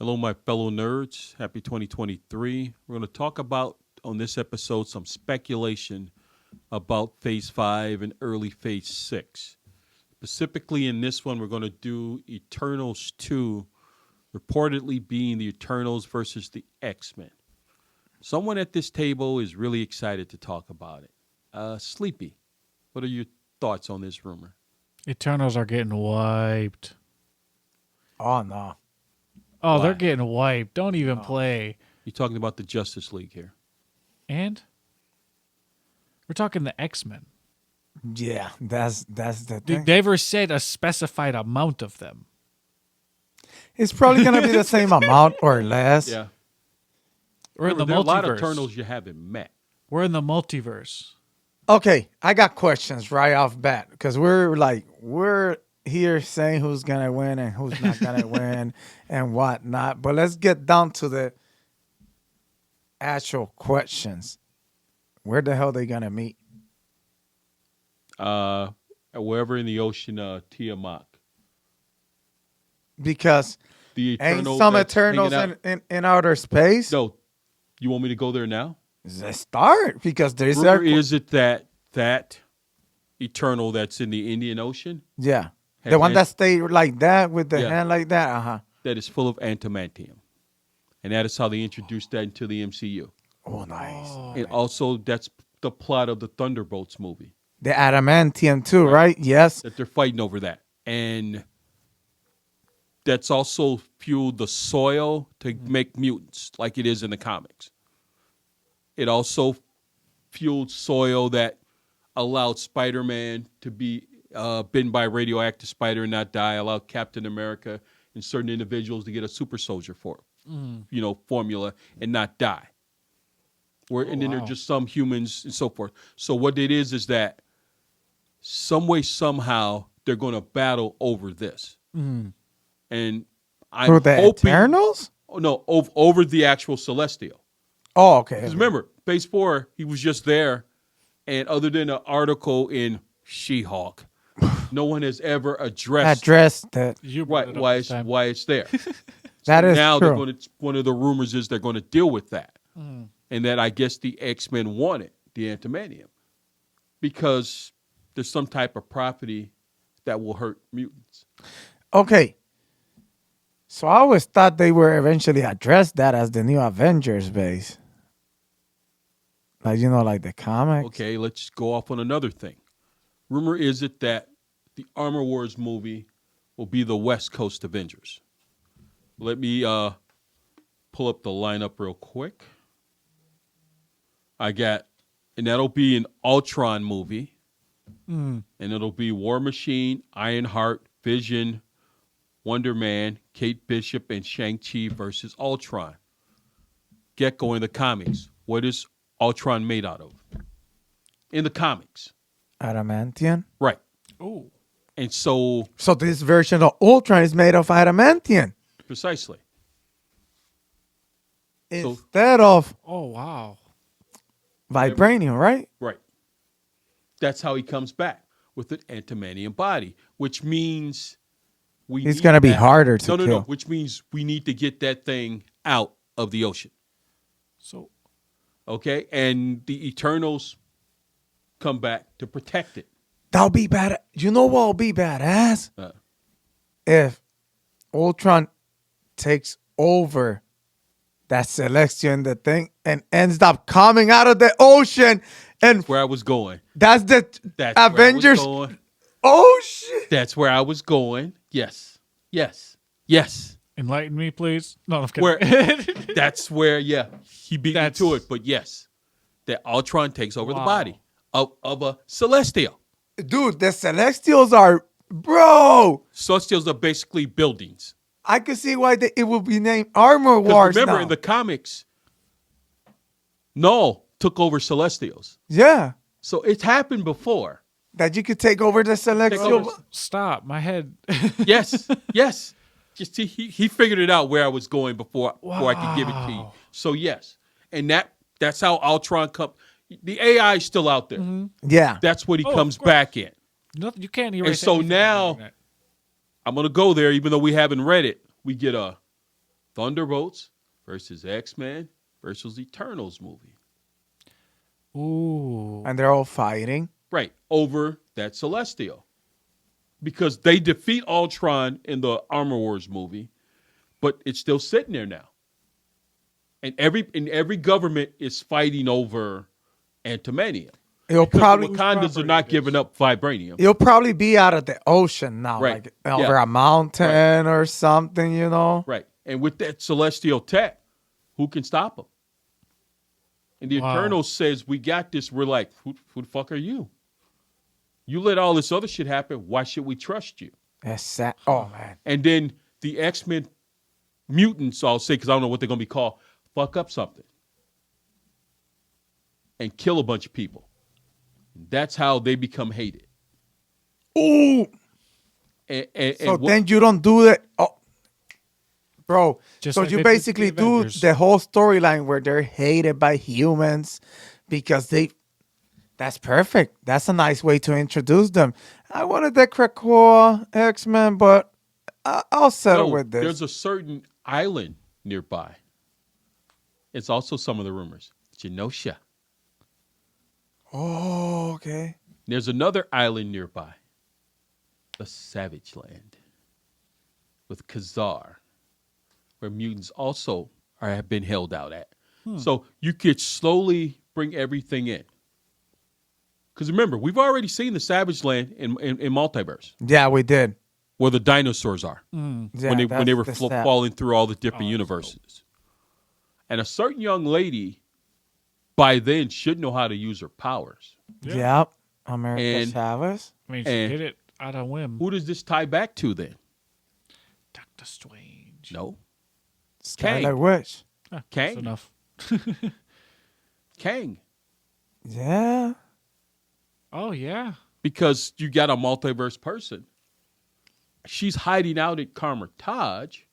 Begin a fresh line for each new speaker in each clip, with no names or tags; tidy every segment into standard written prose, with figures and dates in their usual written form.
Hello, my fellow nerds. Happy 2023. We're going to talk about, on this episode, some speculation about Phase 5 and early Phase 6. Specifically in this one, we're going to do Eternals 2, reportedly being the Eternals versus the X-Men. Someone at this table is really excited to talk about it. Sleepy, what are your thoughts on this rumor?
Eternals are getting wiped.
Oh, no.
Oh,
Why?
they're getting wiped. Don't even play.
You're talking about the Justice League here.
And we're talking the X-Men.
Yeah, that's the thing.
They never said a specified amount of them.
It's probably going to be the same amount or less.
Yeah.
We're in the
there are a lot of
multiverse.
Eternals you haven't met.
We're in the multiverse.
Okay, I got questions right off bat because we're here saying who's going to win and who's not going to win and whatnot. But let's get down to the actual questions. Where the hell are they going to meet?
Wherever in the ocean, Tiamat.
Because
The
ain't
Eternal
some
that's
Eternals
hanging out-
in outer space?
No, you want me to go there now?
Let's start because there's
Rumor is it that Eternal that's in the Indian Ocean
yeah.
has
The one
ant-
that stayed like that with the
Yeah.
hand like that? Uh-huh.
that is full of adamantium, and that is how they introduced that into the MCU.
Oh, nice.
And also, that's the plot of the Thunderbolts movie
The adamantium too, right? Yes.
that they're fighting over that, and that's also fueled the soil to make mutants, like it is in the comics. It also fueled soil that allowed Spider-Man to be bitten by a radioactive spider and not die, allowed Captain America and certain individuals to get a super soldier formula and not die. And then there are just some humans and so forth. So what it is that some way, somehow, they're going to battle over this. And I'm
For the
hoping...
Eternals?
Oh, no, over the actual Celestial.
Oh, okay.
Because remember, Phase 4, he was just there, and other than an article in She-Hulk, no one has ever addressed
that.
You brought it up
why
this time.
it's there.
That is
now
true.
one of the rumors is they're going to deal with that, and that I guess the X-Men wanted the adamantium because there's some type of property that will hurt mutants.
Okay. So I always thought they were eventually addressed that as the new Avengers base. Like the comics.
Okay, let's go off on another thing. Rumor is it that the Armor Wars movie will be the West Coast Avengers. Let me pull up the lineup real quick. And that'll be an Ultron movie. And it'll be War Machine, Ironheart, Vision, Wonder Man, Kate Bishop, and Shang-Chi versus Ultron. Gecko in the comics. What is Ultron made out of? In the comics.
Adamantium.
Right.
Oh.
And so...
So this version of Ultron is made of adamantium.
Precisely.
Instead of
Oh, wow.
vibranium, right?
Right. That's how he comes back with an adamantium body, which means
It's going to be harder to kill.
No. Which means we need to get that thing out of the ocean.
So,
Okay? And the Eternals come back to protect it.
That'll be bad. You know what will be badass?
Uh.
If Ultron takes over that Celestial and the thing and ends up coming out of the ocean and
Where I was going.
that's the
That's where I was
Avengers.
going.
Oh, shit.
That's where I was going. Yes.
enlighten me, please. No, I'm kidding.
Where that's where, he beat me to it. But yes, that Ultron takes over the body of a Celestial.
Dude, the Celestials are, bro.
Celestials are basically buildings.
I could see why it would be named Armor
'Cause
Wars
remember,
now.
in the comics, Null took over Celestials.
Yeah,
So it's happened before.
that you could take over the Celestial.
over-
Stop. My head.
Yes. Just he figured it out where I was going before I could give it to you. So yes, and that's how Ultron come. The AI is still out there.
Yeah.
That's what he comes
of course.
back in.
No, you can't erase
And so
anything from
now-
the internet.
I'm gonna go there, even though we haven't read it. We get a Thunderbolts versus X-Men versus Eternals movie.
Ooh.
And they're all fighting.
Right, over that Celestial. Because they defeat Ultron in the Armor Wars movie, but it's still sitting there now. And every government is fighting over antimonium.
It'll
Because
probably
the Wakandans are not giving up vibranium.
It'll probably be out of the ocean now,
Right.
like over a mountain or something, you know.
Right. And with that celestial tech, who can stop them? And the Eternals says, we got this. We're like, who the fuck are you? You let all this other shit happen. Why should we trust you?
That's sad. Oh, man.
And then the X-Men mutants, I'll say, because I don't know what they're going to be called, fuck up something and kill a bunch of people. That's how they become hated.
Ooh. So then you don't do that. Oh, bro.
Just
So
like
you
they did
basically
the
do
Avengers.
the whole storyline where they're hated by humans because they. That's perfect. That's a nice way to introduce them. I wanted the Krakoa X-Men, but I'll settle with this.
There's a certain island nearby. It's also some of the rumors. Genosha.
Oh, okay.
There's another island nearby. The Savage Land. With Khazar. Where mutants also have been held out at. So you could slowly bring everything in. Because remember, we've already seen the Savage Land in Multiverse.
Yeah, we did.
Where the dinosaurs are.
Yeah,
when they were
that's the
falling through all the different universes. And a certain young lady, by then, should know how to use her powers.
Yep. America
And-
Chavez.
I mean, she
and-
did it out of whim.
Who does this tie back to then?
Doctor Strange.
No.
Scarlet Witch.
Ah,
Kang.
that's enough.
Kang.
Yeah.
Oh, yeah.
Because you got a multiverse person. She's hiding out at Carmitage.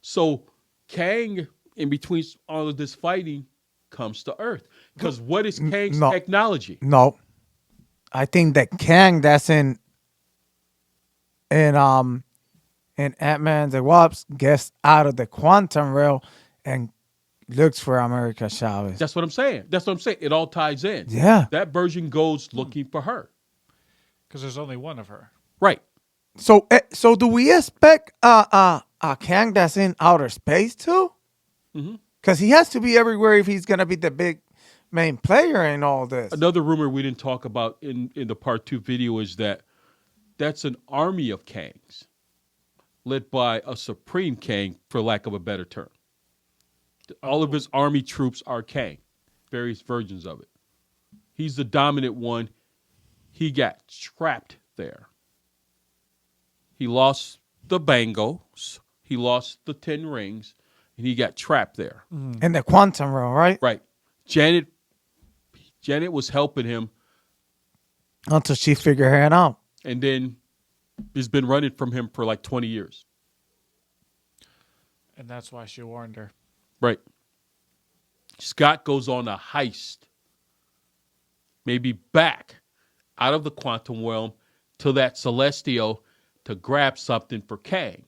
So Kang, in between all of this fighting, comes to Earth. Because what is Kang's
No.
technology?
No. I think that Kang that's in Ant-Man the Wasp gets out of the quantum realm and looks for America Chavez.
That's what I'm saying. It all ties in.
Yeah.
That version goes looking for her.
Because there's only one of her.
Right.
So do we expect a Kang that's in outer space too? Because he has to be everywhere if he's gonna be the big main player in all this.
Another rumor we didn't talk about in the part 2 video is that that's an army of Kangs led by a supreme Kang, for lack of a better term. All of his army troops are Kang, various versions of it. He's the dominant one. He got trapped there. He lost the bangles. He lost the 10 rings. And he got trapped there.
In the quantum realm, right?
Right. Janet was helping him.
Until she figured it out.
And then he's been running from him for like 20 years.
And that's why she warned her.
Right. Scott goes on a heist. Maybe back out of the quantum realm to that Celestial to grab something for Kang.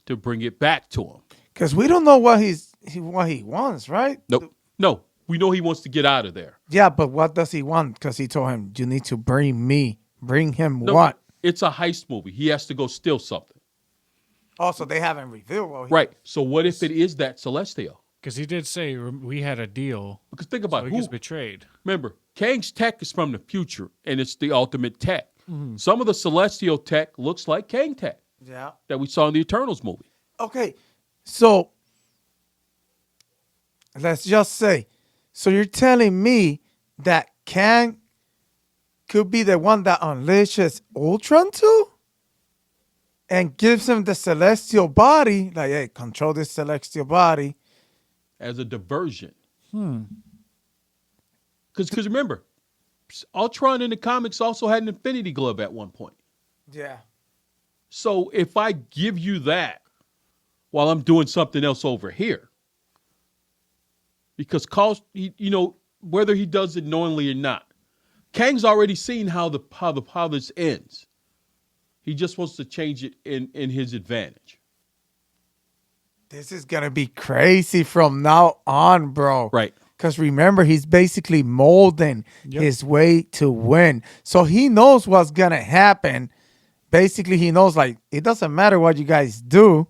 To bring it back to him.
Because we don't know what he wants, right?
Nope. No. We know he wants to get out of there.
Yeah, but what does he want? Because he told him, you need to bring him
No,
what?
It's a heist movie. He has to go steal something.
Also, they haven't revealed what he
Right. So what if it is that Celestial?
Because he did say we had a deal.
Because think
So
about
he
who.
gets betrayed.
Remember, Kang's tech is from the future, and it's the ultimate tech. Some of the Celestial tech looks like Kang tech
Yeah.
that we saw in the Eternals movie.
Okay, so let's just say, so you're telling me that Kang could be the one that unleashes Ultron too? And gives him the celestial body, like, hey, control this celestial body.
As a diversion. Because remember, Ultron in the comics also had an Infinity Glove at one point.
Yeah.
So if I give you that while I'm doing something else over here, because whether he does it knowingly or not, Kang's already seen how this ends. He just wants to change it in his advantage.
This is gonna be crazy from now on, bro.
Right.
Because remember, he's basically molding
Yep.
his way to win. So he knows what's gonna happen. Basically, he knows like it doesn't matter what you guys do.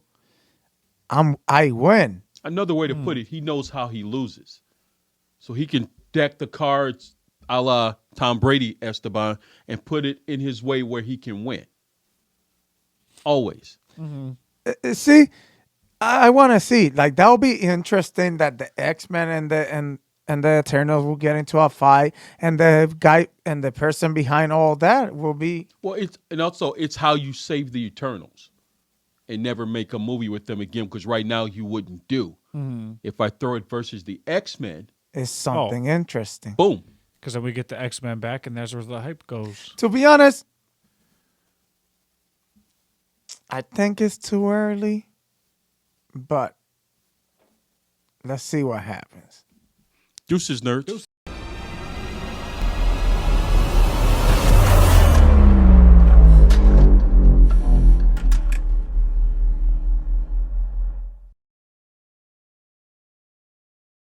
I win.
Another way to put it, he knows how he loses. So he can deck the cards a la Tom Brady, Esteban, and put it in his way where he can win. Always.
See, I want to see like that will be interesting that the X-Men and the Eternals will get into a fight, and the guy and the person behind all that will be.
Well, it's how you save the Eternals and never make a movie with them again, because right now you wouldn't do. If I throw it versus the X-Men,
Is something interesting.
boom.
Because then we get the X-Men back, and that's where the hype goes.
To be honest, I think it's too early, but let's see what happens.
Deuces, nerds.